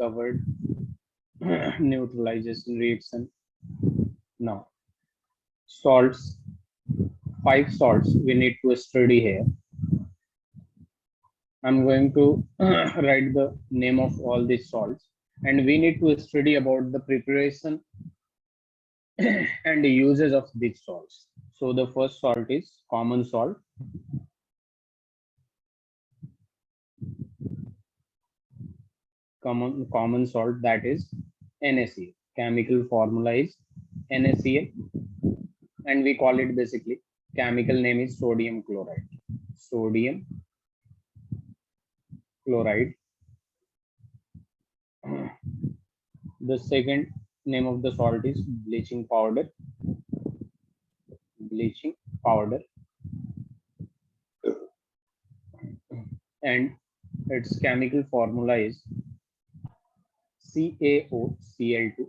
covered. Neutralization reaction. Now, salts, 5 salts we need to study here. I'm going to write the name of all these salts, and we need to study about the preparation and the uses of these salts. So the first salt is common salt. Common salt, that is NaCl. Chemical formula is NaCl, and we call it basically, chemical name is sodium chloride. Sodium chloride. The second name of the salt is bleaching powder. Bleaching powder, and its chemical formula is CaOCl2,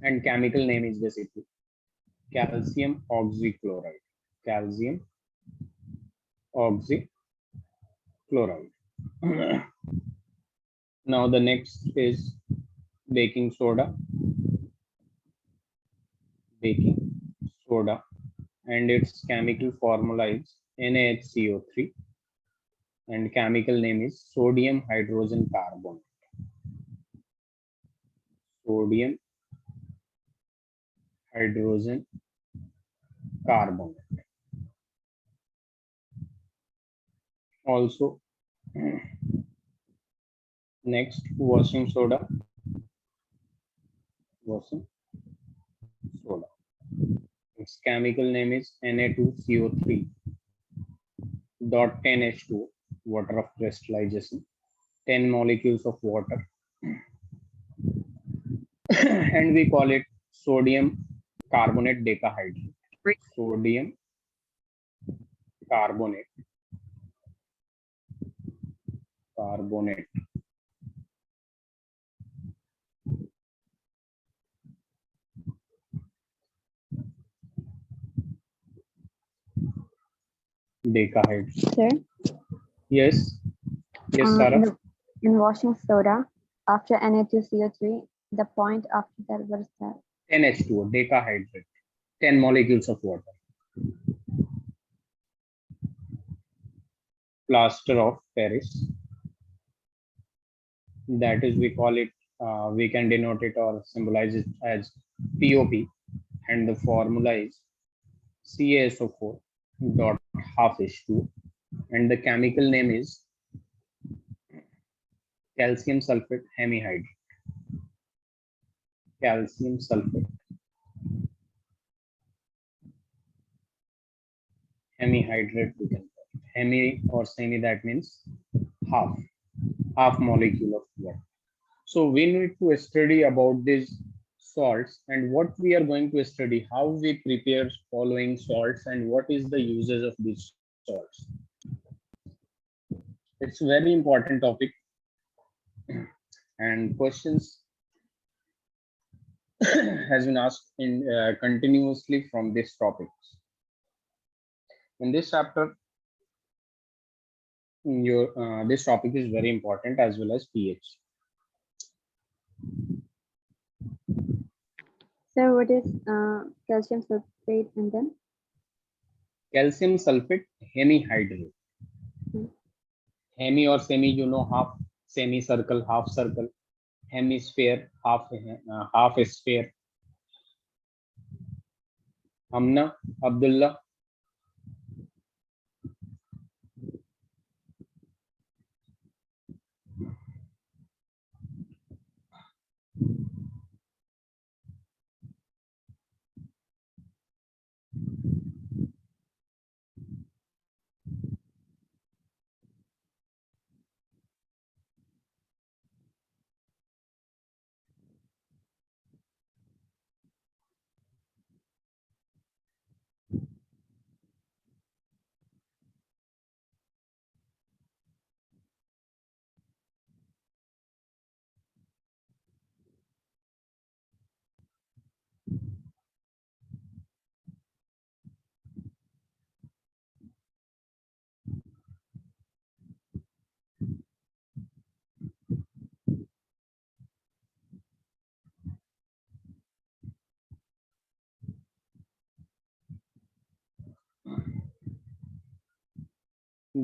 and chemical name is basically calcium oxychloride. Calcium oxychloride. Now the next is baking soda. Baking soda, and its chemical formula is NaHCO3, and chemical name is sodium hydrogen carbonate. Sodium hydrogen carbonate. Also, next, washing soda. Washing soda. Its chemical name is Na2CO3 dot 10H2, water of crystallization, 10 molecules of water, and we call it sodium carbonate decahydrate. Sodium carbonate. Decahydrate. Sir? Yes. Yes, Sarah. In washing soda, after Na2CO3, the point after that was that? NH2O, decahydrate. 10 molecules of water. Plaster of Paris. That is, we call it, we can denote it or symbolize it as POP, and the formula is CaSO4 dot half H2, and the chemical name is calcium sulfate hemihydrate. Calcium sulfate hemihydrate, we can call it. Hemi or semi, that means half molecule of water. So we need to study about these salts, and what we are going to study, how we prepare following salts, and what is the uses of these salts. It's a very important topic, and questions has been asked in continuously from this topic. In this chapter, this topic is very important, as well as pH. So what is calcium sulfate and then? Calcium sulfate hemihydrate. Hemi or semi, you know, half semicircle, half circle, hemisphere, half sphere. Amna, Abdullah.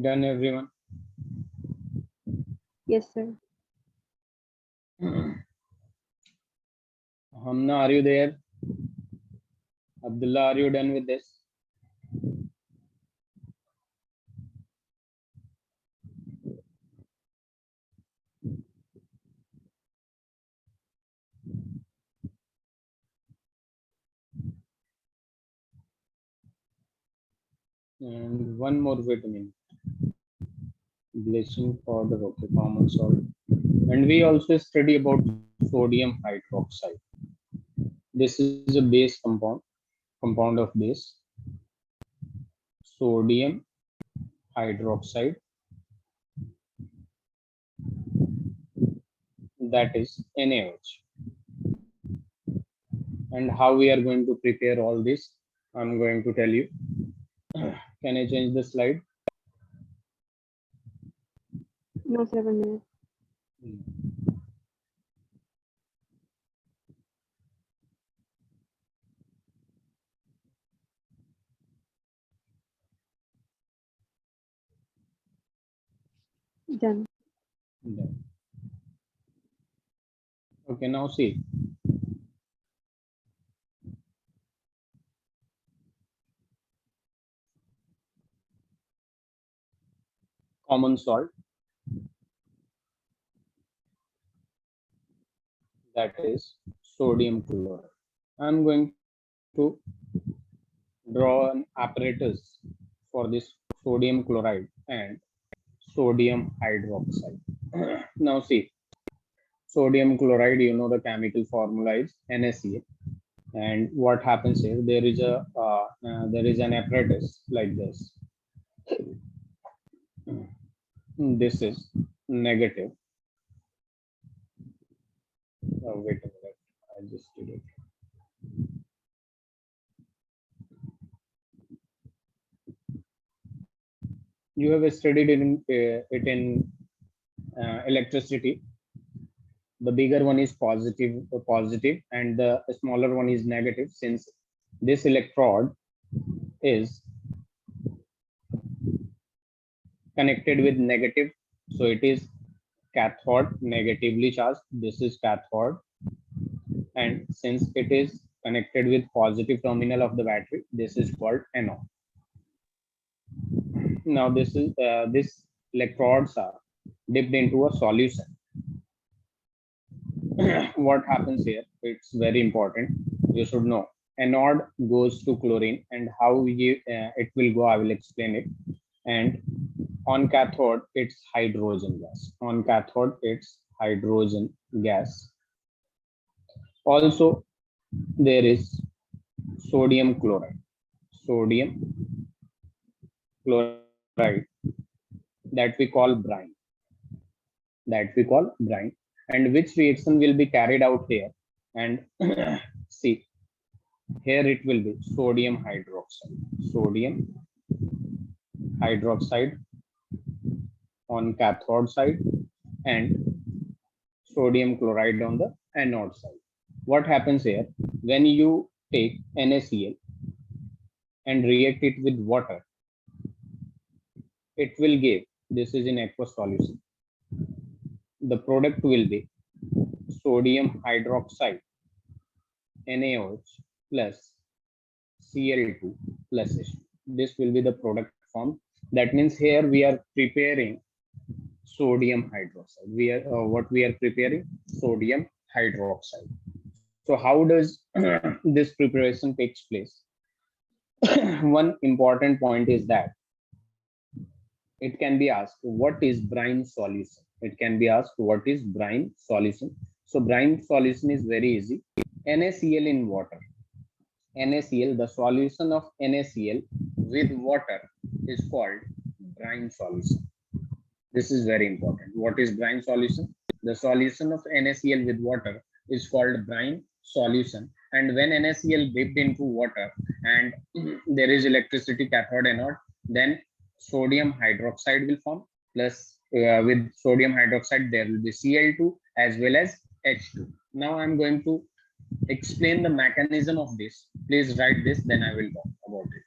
Done, everyone? Yes, sir. Hamna, are you there? Abdullah, are you done with this? And one more vitamin, bleaching powder, okay, common salt. And we also study about sodium hydroxide. This is a base compound of base, sodium hydroxide, that is NaOH. And how we are going to prepare all this, I'm going to tell you. Can I change the slide? No, sir. 1 minute. Done. Done. Okay, now see. Common salt, that is sodium chloride. I'm going to draw an apparatus for this sodium chloride and sodium hydroxide. Now see, sodium chloride, you know the chemical formula is NaCl. And what happens here, there is an apparatus like this. This is negative. Wait a minute, I just did it. You have studied it in electricity. The bigger one is positive, and the smaller one is negative. Since this electrode is connected with negative, so it is cathode, negatively charged. This is cathode, and since it is connected with positive terminal of the battery, this is called anode. Now this electrodes are dipped into a solution. What happens here, it's very important, you should know. Anode goes to chlorine, and how it will go, I will explain it. And on cathode, it's hydrogen gas. On cathode, it's hydrogen gas. Also, there is sodium chloride. Sodium chloride, that we call brine. And which reaction will be carried out here? And see, here it will be sodium hydroxide on cathode side, and sodium chloride on the anode side. What happens here, when you take NaCl and react it with water, it will give, this is in aqueous solution, the product will be sodium hydroxide, NaOH plus Cl2 plus H2. This will be the product form. That means here we are preparing sodium hydroxide. What we are preparing? Sodium hydroxide. So how does this preparation takes place? One important point is that it can be asked, what is brine solution? It can be asked, what is brine solution? So brine solution is very easy. NaCl in water. NaCl, the solution of NaCl with water is called brine solution. This is very important. What is brine solution? The solution of NaCl with water is called brine solution. And when NaCl dipped into water and there is electricity, cathode, anode, then sodium hydroxide will form, plus with sodium hydroxide there will be Cl2 as well as H2. Now I'm going to explain the mechanism of this. Please write this, then I will talk about it.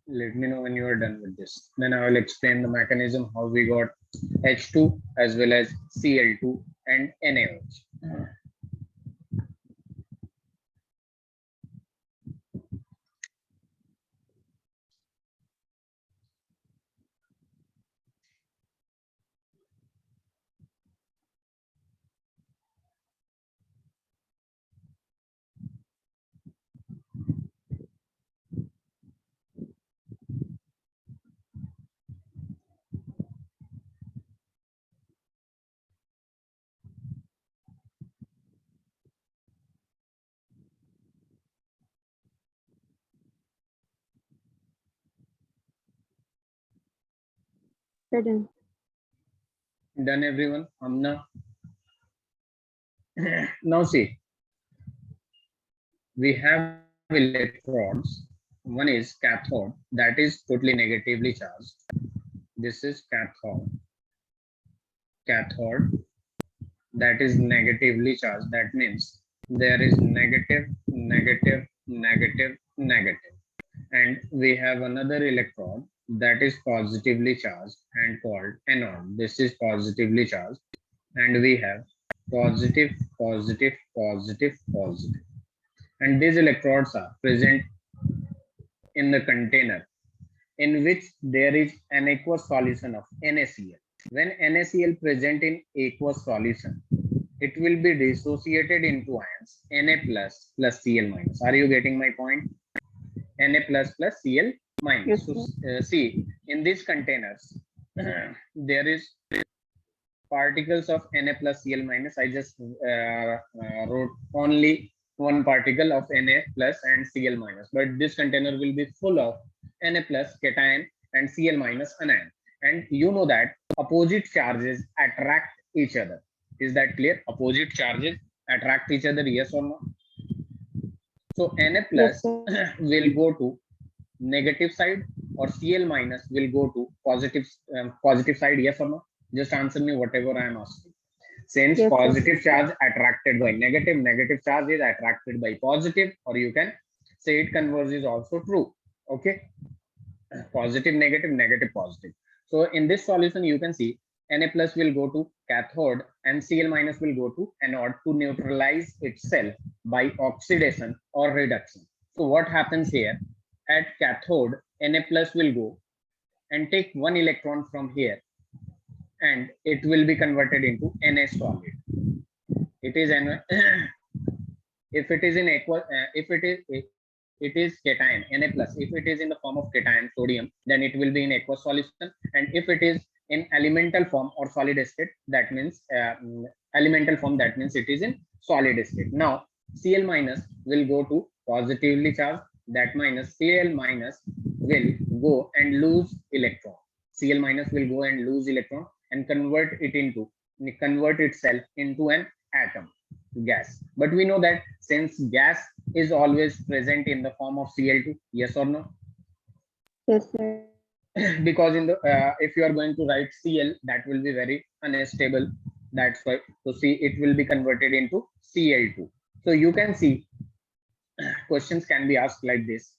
Let me know when you are done with this. Then I will explain the mechanism how we got H2 as well as Cl2 and NaOH. Written. Done everyone? Amna? Now see, we have electrodes. One is cathode, that is totally negatively charged. This is cathode that is negatively charged. That means there is negative, negative, negative, negative. And we have another electrode that is positively charged and called anode. This is positively charged. And we have positive, positive, positive, positive. And these electrodes are present in the container in which there is an aqueous solution of NaCl. When NaCl present in aqueous solution, it will be dissociated into ions Na plus Cl minus. Are you getting my point? Na plus Cl minus. Yes, So sir. see, in these containers, there is particles of Na plus Cl minus. I just wrote only one particle of Na plus and Cl minus, but this container will be full of Na plus cation and Cl minus anion. And you know that opposite charges attract each other. Is that clear? Opposite charges attract each other, yes or no? So Na Yes, plus sir. will go to negative side or Cl minus will go to positive side, yes or no? Just answer me whatever I am asking. Since Yes, sir. positive charge attracted by negative, negative charge is attracted by positive, or you can say it converse is also true. Okay, positive, negative, negative, positive. So in this solution, you can see Na plus will go to cathode and Cl minus will go to anode to neutralize itself by oxidation or reduction. So what happens here? At cathode, Na plus will go and take one electron from here and it will be converted into Na solid. It is an if it is in aqua, if it is cation Na plus. If it is in the form of cation sodium, then it will be in aqueous solution. And if it is in elemental form or solid state, that means elemental form. That means it is in solid state. Now Cl minus will go to positively charged. That minus Cl minus will go and lose electron. Cl minus will go and lose electron and convert itself into an atom, gas. But we know that since gas is always present in the form of Cl2, yes or no? Yes, sir. Because in the if you are going to write Cl, that will be very unstable. That's why. So see, it will be converted into Cl2. So you can see questions can be asked like this.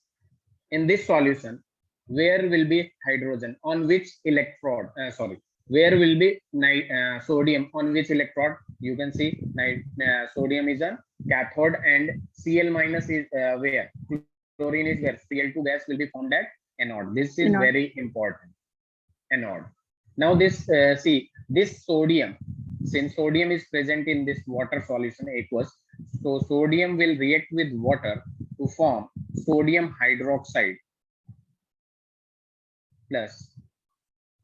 In this solution, where will be hydrogen on which electrode? Where will be sodium on which electrode? You can see sodium is a cathode and Cl minus is where? Chlorine is where? Cl2 gas will be formed at anode. This is Anode. very important. Anode. Now this see this sodium, since sodium is present in this water solution aqueous, so sodium will react with water to form sodium hydroxide plus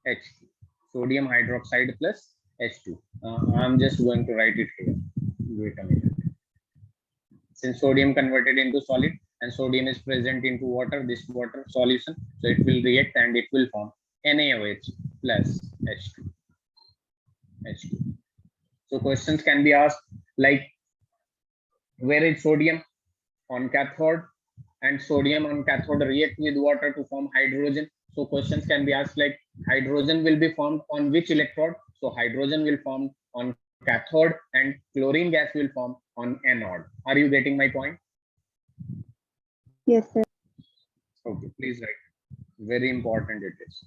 H2. Sodium hydroxide plus H2. I'm just going to write it here. Wait a minute. Since sodium converted into solid and sodium is present into water, this water solution, so it will react and it will form NaOH plus H2. H2. So questions can be asked like, where is sodium on cathode and sodium on cathode react with water to form hydrogen? So questions can be asked like, hydrogen will be formed on which electrode? So hydrogen will form on cathode and chlorine gas will form on anode. Are you getting my point? Yes, sir. Okay, please write. Very important it is.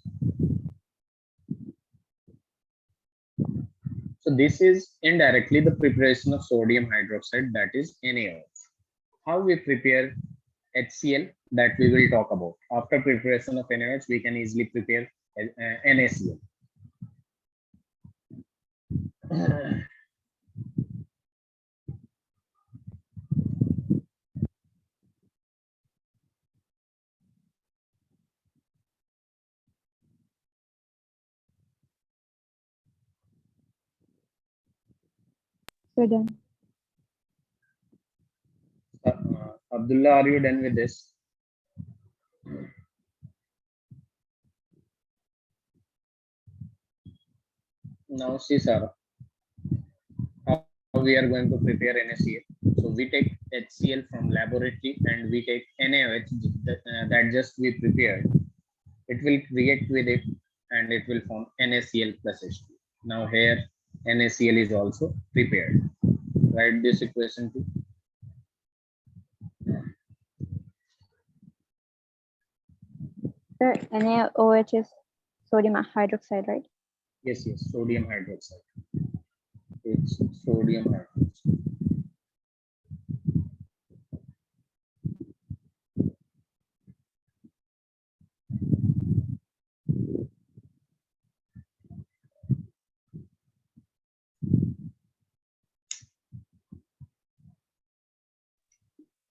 So this is indirectly the preparation of sodium hydroxide, that is NaOH. How we prepare HCl, that we will talk about. After preparation of NaOH, we can easily prepare NaCl. We're done. Abdullah, are you done with this? Now see, Sarah, how we are going to prepare NaCl. So we take HCl from laboratory and we take NaOH that just we prepared. It will react with it and it will form NaCl plus H2. Now here NaCl is also prepared. Write this equation too. Sir, NaOH is sodium hydroxide, right? Yes, sodium hydroxide. It's sodium hydroxide.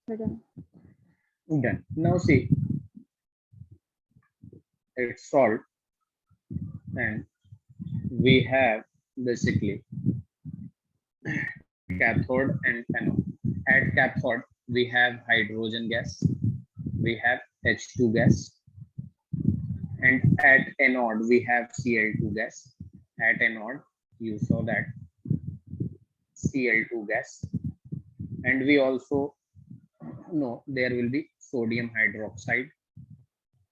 We're done. Done. Now see, it's salt and we have basically cathode and anode. At cathode, we have hydrogen gas, we have H2 gas, and at anode, we have Cl2 gas. At anode, you saw that Cl2 gas, and we also know there will be sodium hydroxide.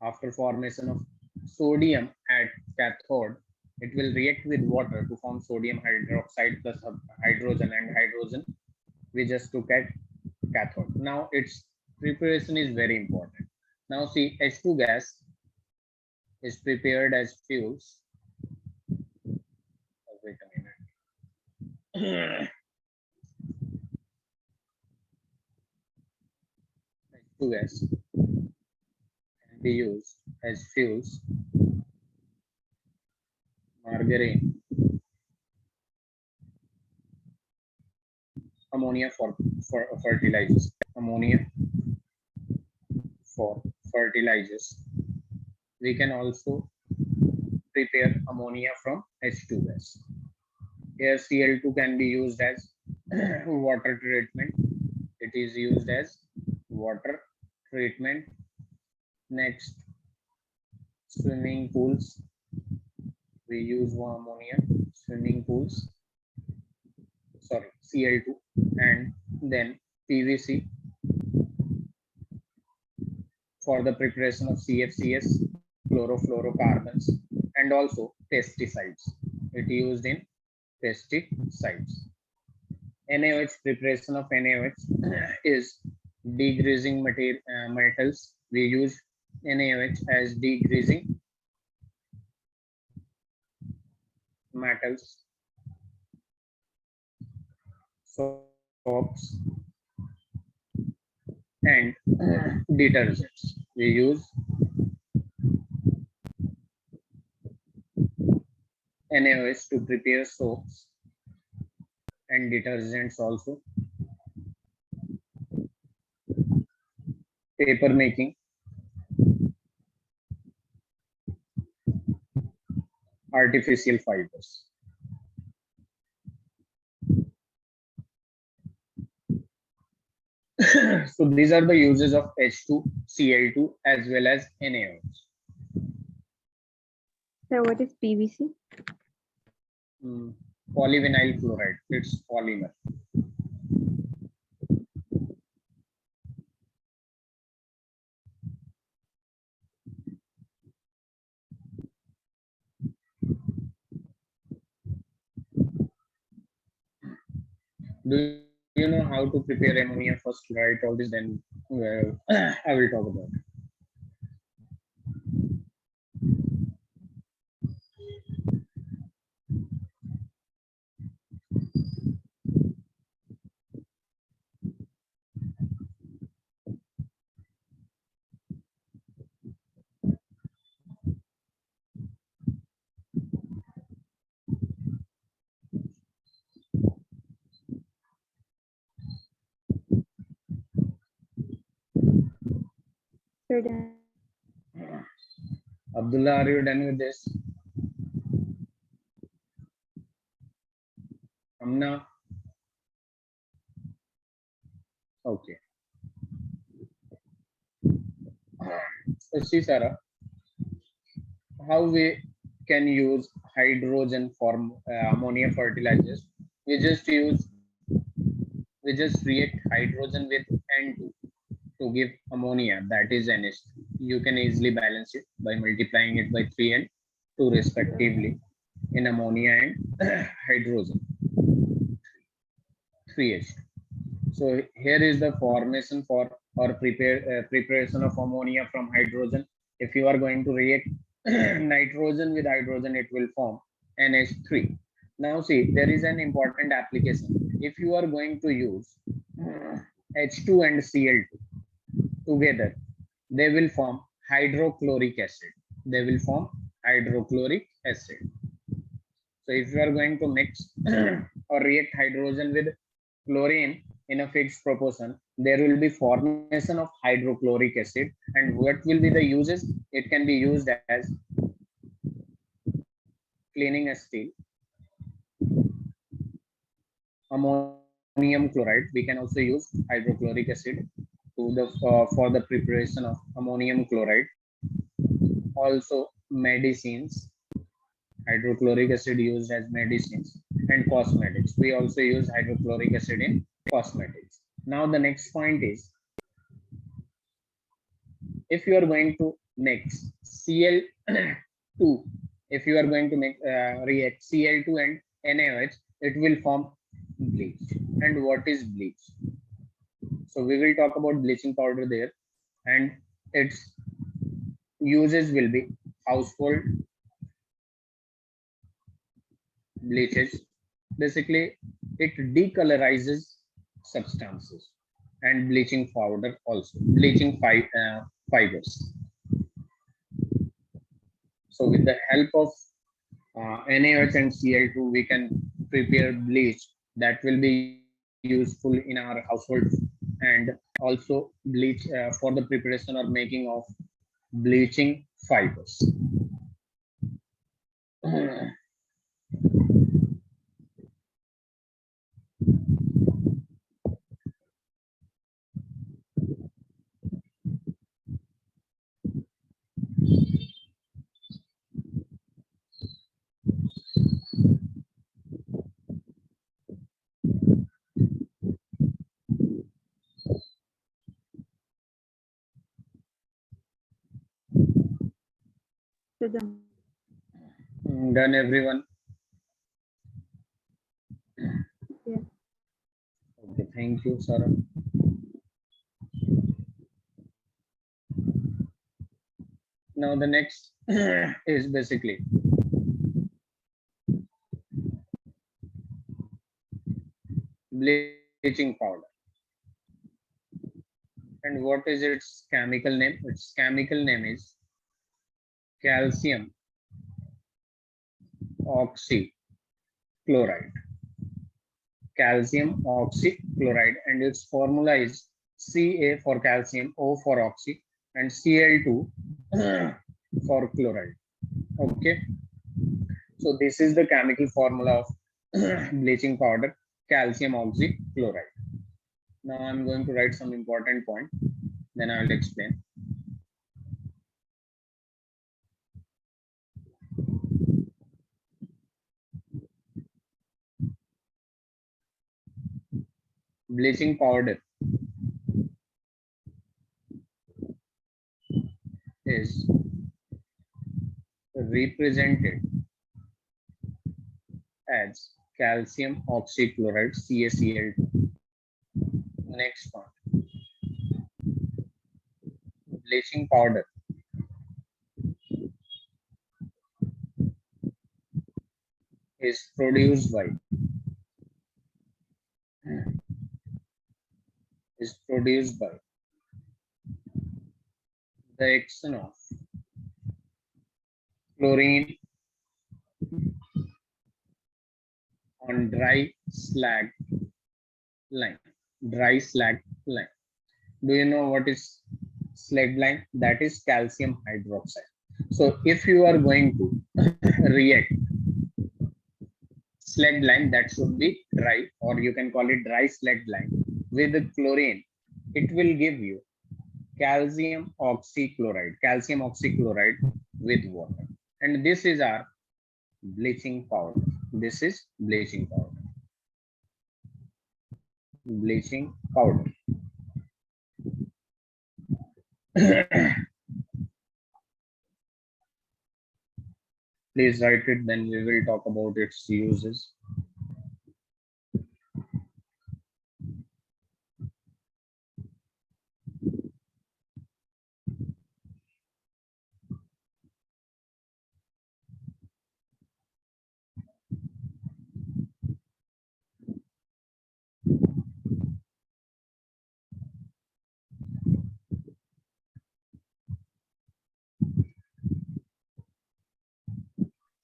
After formation of sodium at cathode, it will react with water to form sodium hydroxide plus hydrogen, and hydrogen we just took at cathode. Now its preparation is very important. Now see, H2 gas is prepared as fuels. Oh, wait a minute. H2 gas can be used as fuels. Margarine, ammonia for fertilizers, ammonia for fertilizers. We can also prepare ammonia from H2 gas. Here Cl2 can be used as water treatment. It is used as water treatment. Next, swimming pools. We use ammonia, swimming pools. Sorry, Cl2, and then PVC for the preparation of CFCs, chlorofluorocarbons, and also pesticides. It used in pesticides. NaOH, preparation of NaOH is degreasing metals. We use NaOH as degreasing metals, soaps, and detergents. We use NaOH to prepare soaps and detergents also. Paper making, artificial fibers. So these are the uses of H2, Cl2 as well as NaOH. Sir, what is PVC? Polyvinyl chloride, it's polymer. Do you know how to prepare ammonia first? Write all this, then I will talk about it. We're done. Abdullah, are you done with this? Amna? Okay. So see, Sarah, how we can use hydrogen for ammonia fertilizers. We just use, we just react hydrogen with N2 to give ammonia, that is NH3. You can easily balance it by multiplying it by 3 and 2 respectively in ammonia and hydrogen 3H. So here is the formation for or preparation of ammonia from hydrogen. If you are going to react nitrogen with hydrogen, it will form NH3. Now see, there is an important application. If you are going to use H2 and Cl2 together, they will form hydrochloric acid. They will form hydrochloric acid. So if you are going to mix or react hydrogen with chlorine in a fixed proportion, there will be formation of hydrochloric acid. And what will be the uses? It can be used as cleaning a steel, ammonium chloride. We can also use hydrochloric acid to the for the preparation of ammonium chloride. Also medicines, hydrochloric acid used as medicines, and cosmetics. We also use hydrochloric acid in cosmetics. Now the next point is, if you are going to mix Cl2, if you are going to make react Cl2 and NaOH, it will form bleach. And what is bleach? So we will talk about bleaching powder there, and its uses will be household bleaches. Basically, it decolorizes substances, and bleaching powder also, bleaching fibers. So with the help of NaOH and Cl2, we can prepare bleach that will be useful in our household, and also bleach for the preparation or making of bleaching fibers. We're done. Done, everyone? Yeah. Okay, thank you, Sarah. Now the next is basically bleaching powder. And what is its chemical name? Its chemical name is calcium oxychloride. Calcium oxychloride, and its formula is Ca for calcium, O for oxy, and Cl2 for chloride. Okay, so this is the chemical formula of bleaching powder, calcium oxychloride. Now I'm going to write some important point, then I will explain. Bleaching powder is represented as calcium oxychloride, CaCl2. Next one, bleaching powder is produced by the action of chlorine on dry slag line. Dry slag line. Do you know what is sled line, that is calcium hydroxide. So if you are going to react sled line, that should be dry, or you can call it dry sled line, with chlorine, it will give you calcium oxychloride with water. And this is our bleaching powder. This is bleaching powder. Bleaching powder. Please write it, then we will talk about its uses.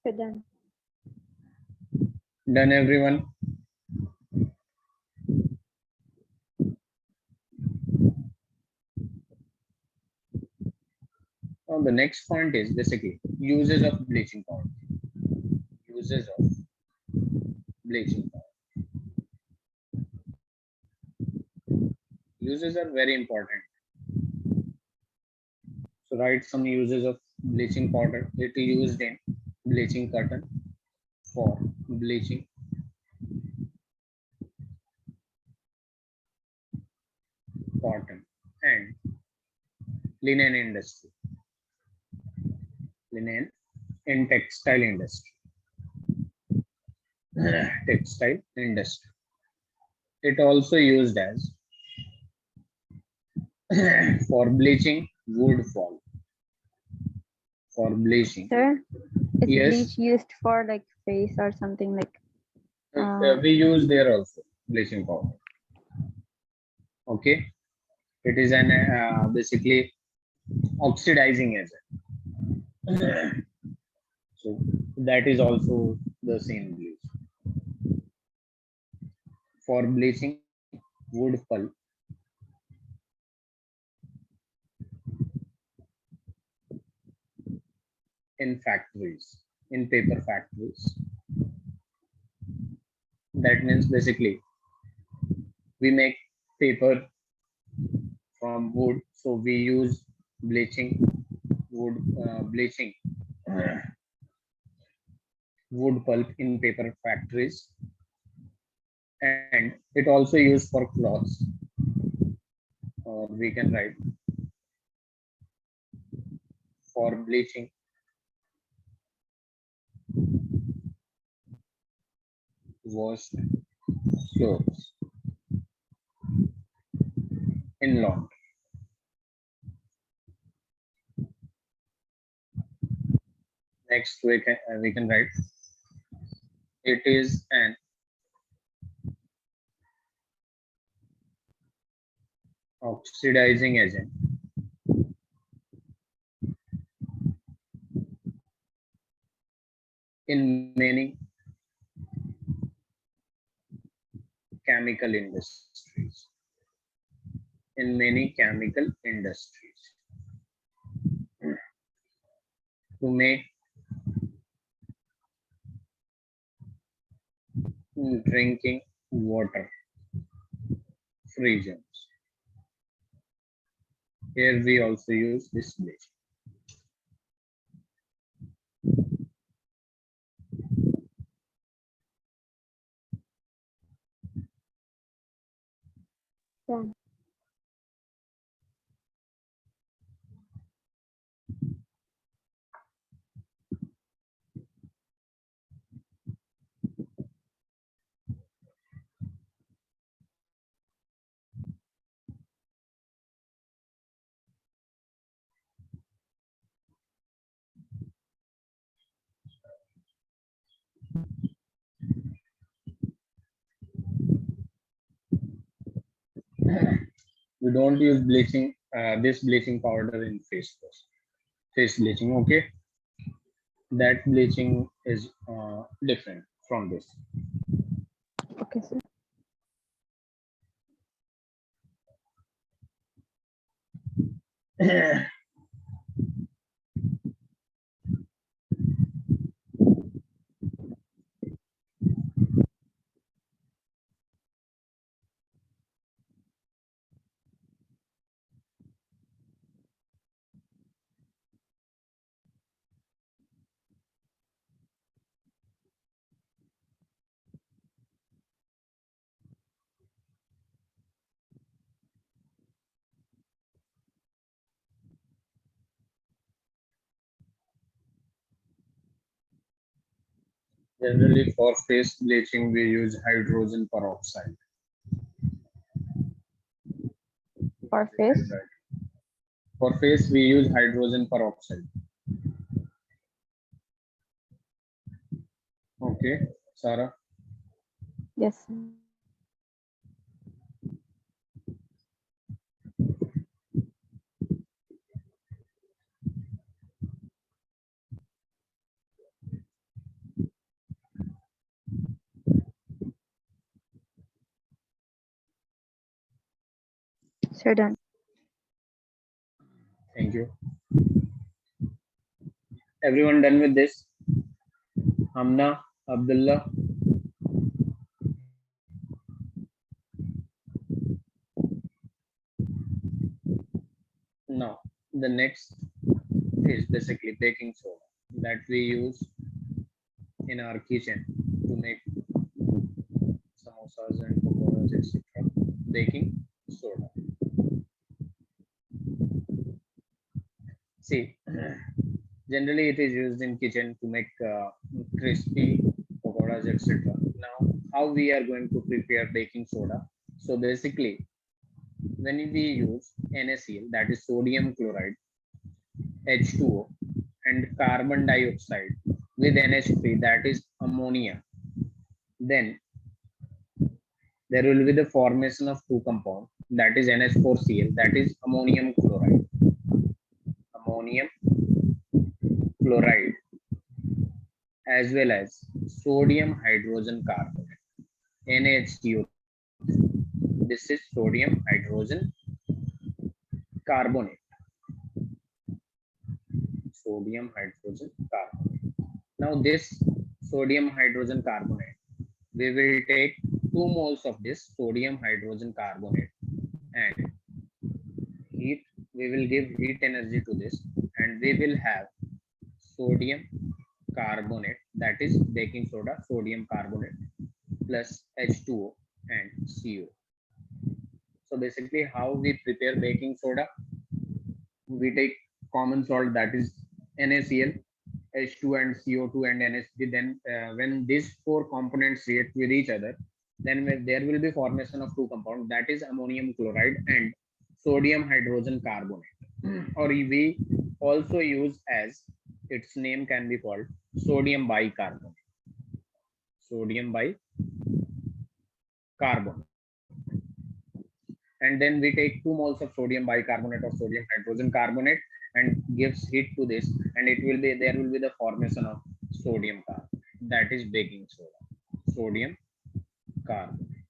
So done. Done, everyone? Now the next point is basically uses of bleaching powder. Uses of bleaching powder. Uses are very important. So write some uses of bleaching powder. It is used in bleaching cotton for bleaching cotton and linen industry. Linen in textile industry. Textile industry. It also used as for bleaching wood fall. For bleaching. Sir, is Yes. bleach used for like face or something like? We use there also bleaching powder. Okay. It is an basically oxidizing agent. So that is also the same bleach. For bleaching wood pulp, in factories, in paper factories. That means basically we make paper from wood, so we use bleaching bleaching wood pulp in paper factories, and it also used for cloths, or we can write for bleaching washed clothes in laundry. Next we can write it is an oxidizing agent in many chemical industries. In many chemical industries. To make drinking water free zones. Here we also use this bleach. Done. We don't use bleaching, this bleaching powder in face wash. Face bleaching, okay? That bleaching is different from this. Okay, sir. Generally, for face bleaching, we use hydrogen peroxide. For face, For face, we use hydrogen peroxide. Okay, Sarah. yes. Sir, done. Thank you. Everyone done with this? Amna, Abdullah. Now, the next is basically baking soda that we use in our kitchen to make samosas and pakoras, etc. Baking soda. See, generally it is used in kitchen to make crispy pakoras, etc. Now, how we are going to prepare baking soda? So basically, when we use NaCl, that is sodium chloride, H2O, and carbon dioxide with NH3, that is ammonia, then there will be the formation of two compounds, that is NH4Cl, that is ammonium chloride, as well as sodium hydrogen carbonate, NaHCO3. This is sodium hydrogen carbonate. Sodium hydrogen carbonate. Now this sodium hydrogen carbonate, we will take 2 moles of this sodium hydrogen carbonate and heat. We will give heat energy to this, and we will have sodium carbonate, that is baking soda, sodium carbonate plus H2O and CO. So basically, how we prepare baking soda? We take common salt, that is NaCl, H2 and CO2 and NH3. Then when these four components react with each other, then there will be formation of two compounds, that is ammonium chloride and sodium hydrogen carbonate. Or we also use, as its name can be called, sodium bicarbonate. Sodium bicarbonate. And then we take 2 moles of sodium bicarbonate or sodium hydrogen carbonate and gives heat to this, and it will be, there will be the formation of sodium carbonate, that is baking soda. Sodium carbonate.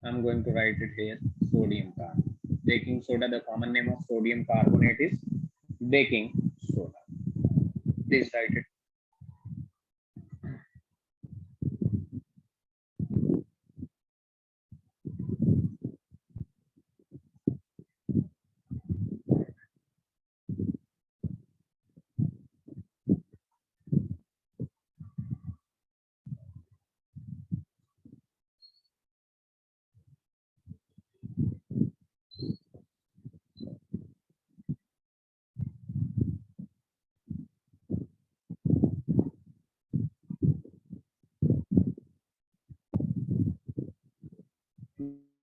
I'm going to write it here, sodium carbonate. Baking soda, the common name of sodium carbonate is baking soda. Please write it.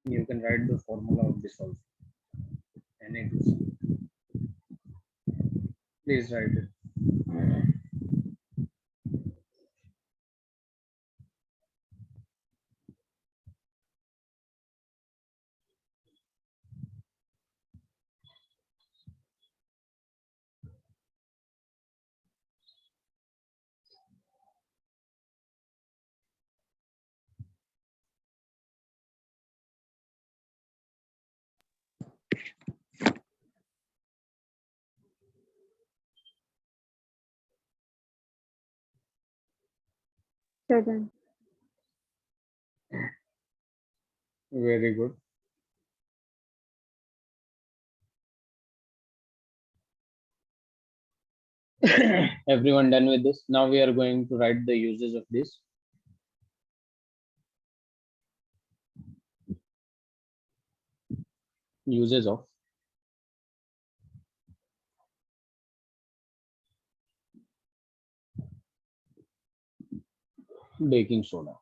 You can write the formula of this also. Na2C. Please write it. Certain. Very good. Everyone done with this? Now we are going to write the uses of this. Uses of baking soda.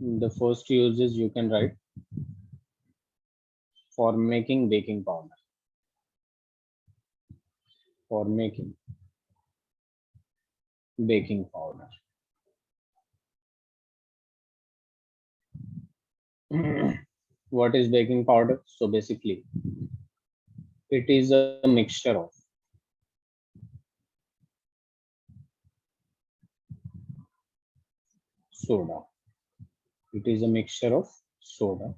The first uses you can write for making baking powder. For making baking powder. What is baking powder? So basically, it is a mixture of soda. It is a mixture of soda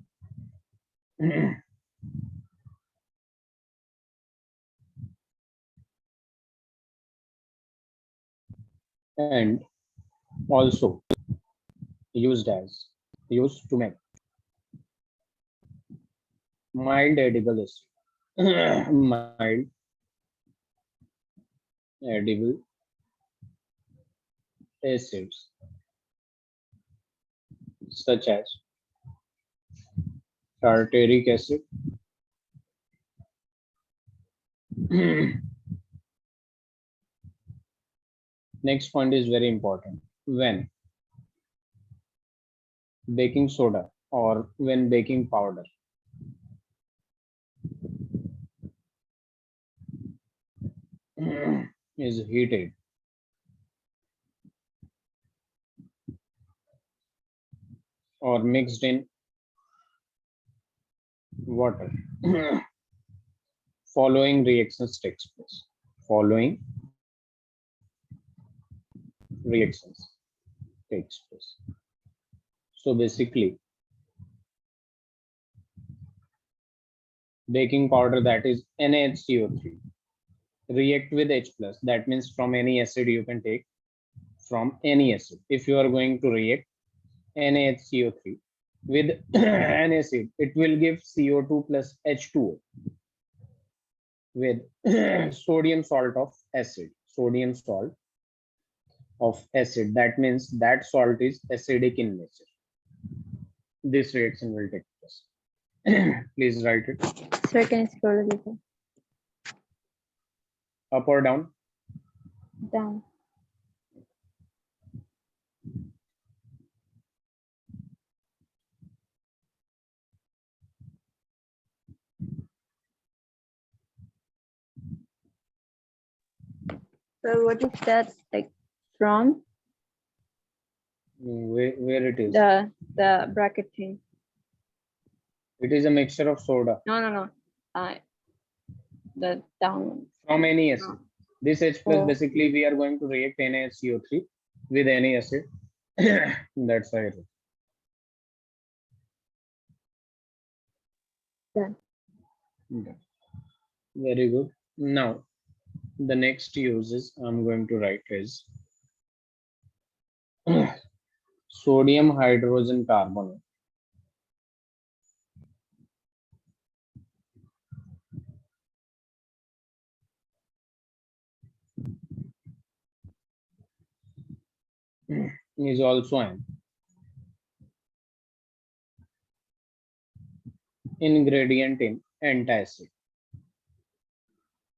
and also used to make mild edible acid. Mild edible acids such as tartaric acid. Next point is very important. When baking soda or when baking powder is heated, or mixed in water, following reactions takes place. Following reactions takes place. So basically, baking powder, that is NaHCO3, react with H plus. That means from any acid you can take, from any acid. If you are going to react NaHCO3 with an acid, it will give CO2 plus H2O with sodium salt of acid. Sodium salt of acid. That means that salt is acidic in nature. This reaction will take place. Please write it. Sir, can you scroll a little Up or down? down? So what is that like from Where it is? the bracket thing? It is a mixture of soda. No. The down one. From any acid. This H plus, Oh. basically we are going to react NaHCO3 with any acid. That's why it is. Done. Okay. Very good. Now, the next uses I'm going to write is sodium hydrogen carbonate. Is also an ingredient in antacid.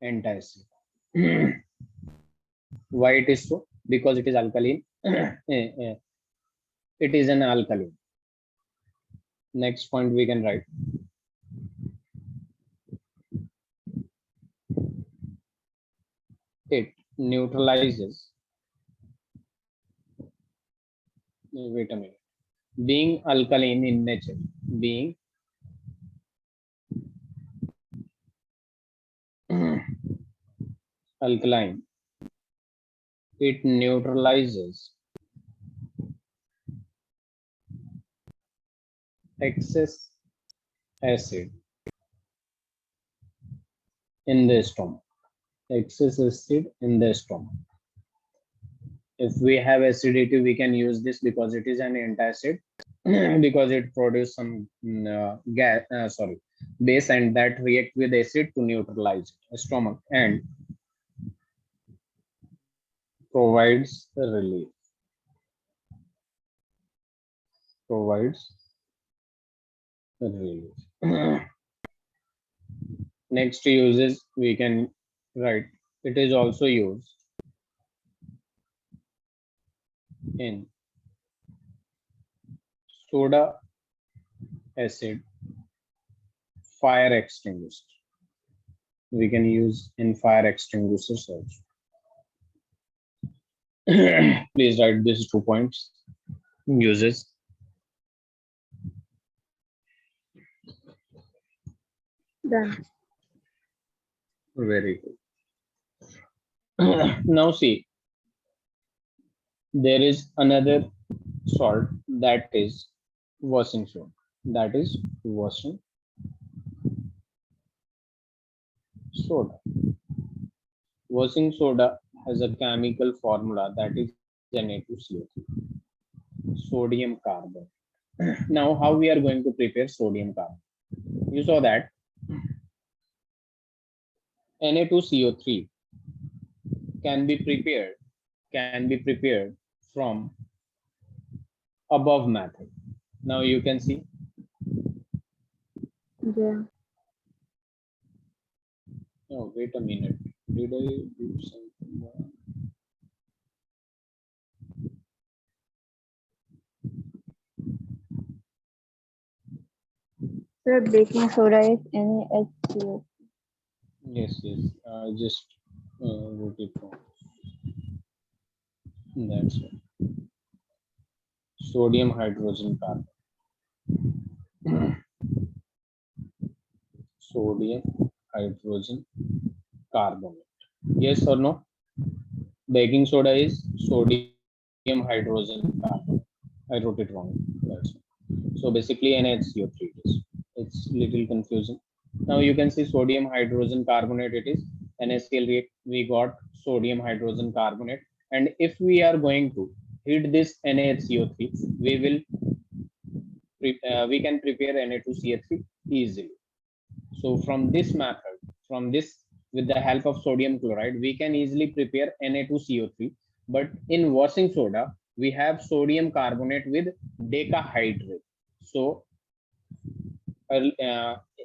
Antacid. Why it is so? Because it is alkaline. It is an alkaline. Next point we can write. It neutralizes. Wait a minute. Being alkaline in nature, being alkaline, it neutralizes excess acid in the stomach. Excess acid in the stomach. If we have acidity, we can use this because it is an antacid, because it produces some base, and that react with acid to neutralize stomach and provides relief. Provides relief. Next uses we can write. It is also used in soda acid fire extinguisher. We can use in fire extinguishers also. Please write these 2 points. Uses. Done. Very good. Now see, there is another salt, that is washing soda. That is washing soda. Washing soda has a chemical formula, that is Na2CO3, sodium carbonate. Now, how we are going to prepare sodium carbonate? You saw that Na2CO3 can be prepared from above method. Now you can see. Yeah. Oh, wait a minute. Did I do something wrong? So baking soda is NaHCO. Yes. I just wrote it wrong. That's it. Sodium hydrogen carbonate. Sodium hydrogen carbonate. Yes or no? Baking soda is sodium hydrogen carbonate. I wrote it wrong. That's it. So basically NaHCO3 it is. It's little confusing. Now you can see sodium hydrogen carbonate, it is NaCl react. We got sodium hydrogen carbonate, and if we are going to heat this NaHCO3, we can prepare Na2CO3 easily. So from this method, with the help of sodium chloride, we can easily prepare Na2CO3. But in washing soda, we have sodium carbonate with decahydrate. So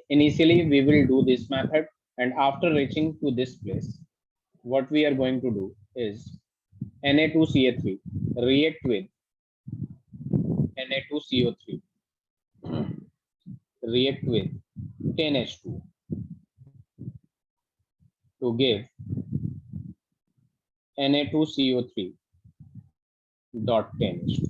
initially we will do this method, and after reaching to this place, what we are going to do is Na2CO3 react with Na2CO3 react with 10H2 to give Na2CO3 dot 10H2.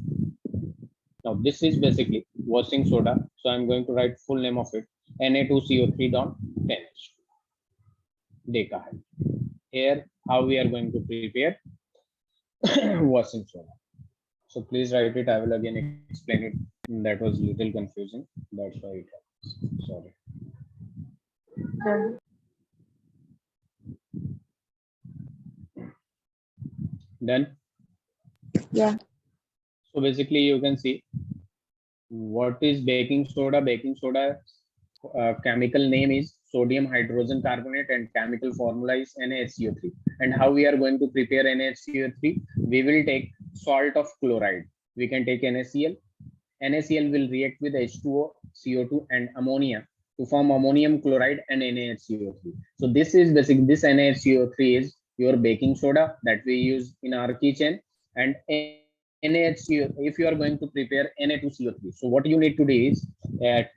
Now this is basically washing soda, so I'm going to write full name of it, Na2CO3 dot 10H2 decahydrate. Here how we are going to prepare washing soda. So please write it. I will again explain it. That was little confusing. That's why it happens. Sorry. Done. Done. Yeah. So basically you can see what is baking soda. Baking soda chemical name is sodium hydrogen carbonate and chemical formula is NaHCO3. And how we are going to prepare NaHCO3? We will take salt of chloride. We can take NaCl. NaCl will react with H2O, CO2 and ammonia to form ammonium chloride and NaHCO3. So this is basic. This NaHCO3 is your baking soda that we use in our kitchen, and NaHCO, if you are going to prepare Na2CO3. So what you need to do is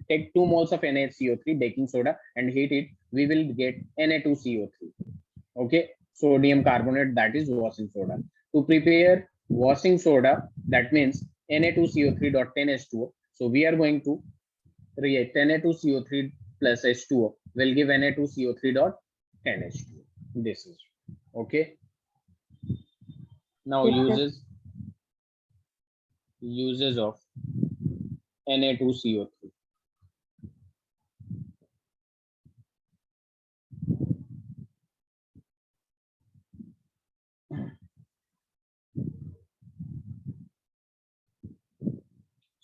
take 2 moles of NaHCO3 baking soda and heat it. We will get Na2CO3. Okay, sodium carbonate, that is washing soda. To prepare washing soda, that means Na2CO3.10H2O. So we are going to react Na2CO3 plus H2O will give Na2CO3.10H2O. This is okay. Now Okay. uses of Na2CO3.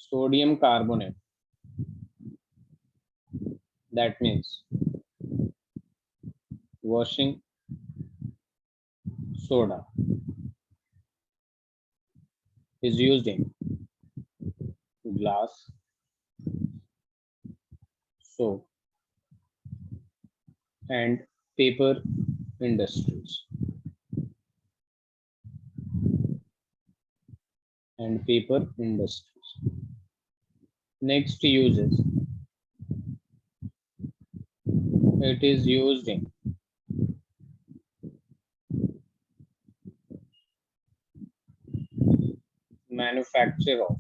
sodium carbonate. That means washing soda is used in glass, soap, and paper industries. Next uses, it is used in manufacture of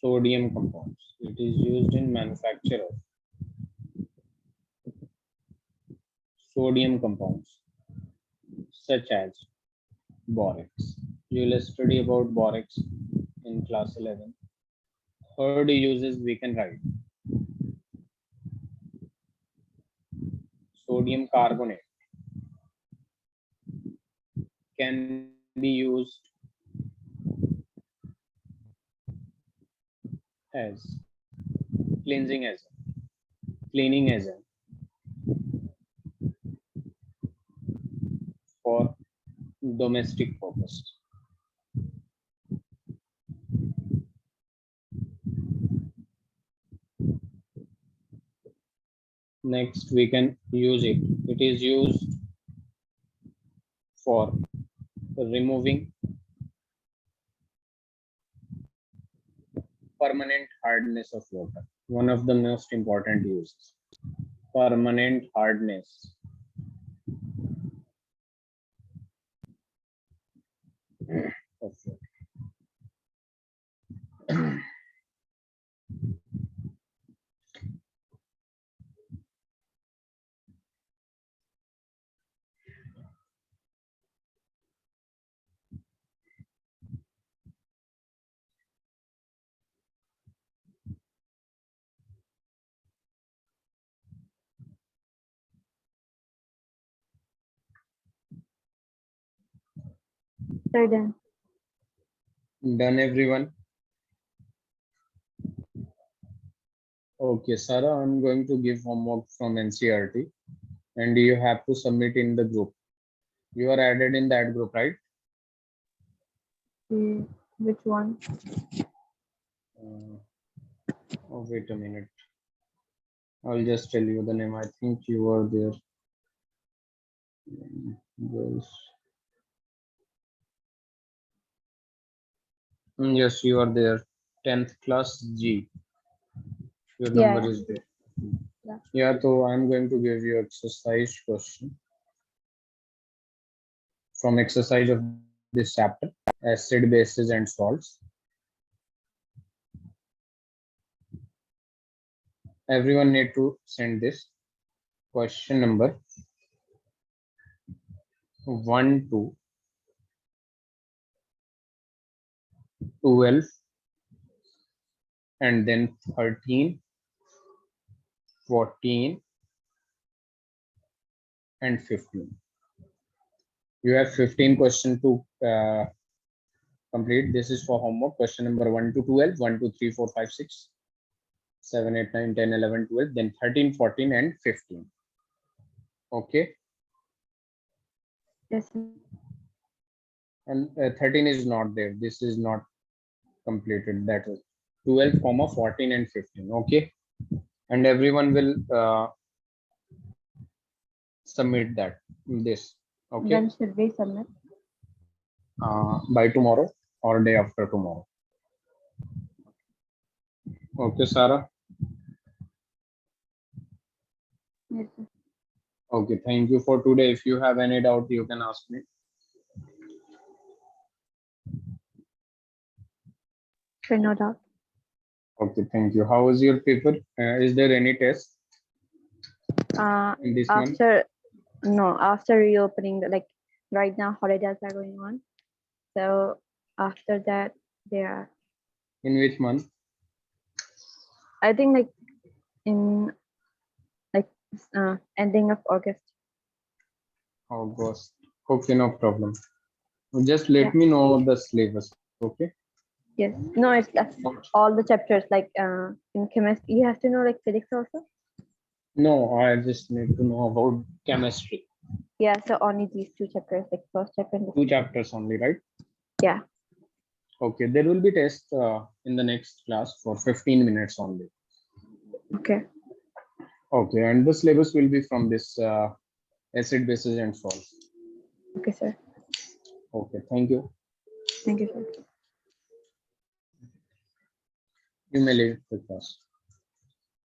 sodium compounds. It is used in manufacture of sodium compounds such as borax. You will study about borax in class 11. Third uses we can write sodium carbonate can be used as cleansing agent, cleaning agent for domestic purpose. Next, we can use it. It is used for removing permanent hardness of water. One of the most important uses. Permanent hardness of water. Sir, done. Done, everyone? Okay, Sarah, I'm going to give homework from NCRT and you have to submit in the group. You are added in that group, right? Which one? Oh, wait a minute. I'll just tell you the name. I think you were there. Yes, you are there. 10th class G. Your number is there. Yeah, so I'm going to give you exercise question from exercise of this chapter, acid, bases, and salts. Everyone need to send this question number 1 to 12 and then 13, 14 and 15. You have 15 questions to complete. This is for homework. Question number 1 to 12, 1, 2, 3, 4, 5, 6, 7, 8, 9, 10, 11, 12, then 13, 14 and 15. Okay. Yes. And 13 is not there. This is not completed. That is 12, 14 and 15. Okay. And everyone will submit that this. Okay. When should we submit? By tomorrow or day after tomorrow. Okay, Sarah. Yes, sir. Okay, thank you for today. If you have any doubt, you can ask me. Sure, no doubt. Okay, thank you. How was your paper? Is there any test in this month? After reopening, right now holidays are going on. So after that, they are. In which month? I think in ending of August. August. Okay, no problem. Just let me know the syllabus. Okay. Yes. No, that's all the chapters. Like in chemistry, you have to know like physics also. No, I just need to know about chemistry. Yeah. So only these two chapters, like first chapter and the Two chapters only, right? yeah. Okay, there will be tests in the next class for 15 minutes only. Okay. Okay, and the syllabus will be from this acid, bases, and salts. Okay, sir. Okay, thank you. Thank you, sir. You may leave the class.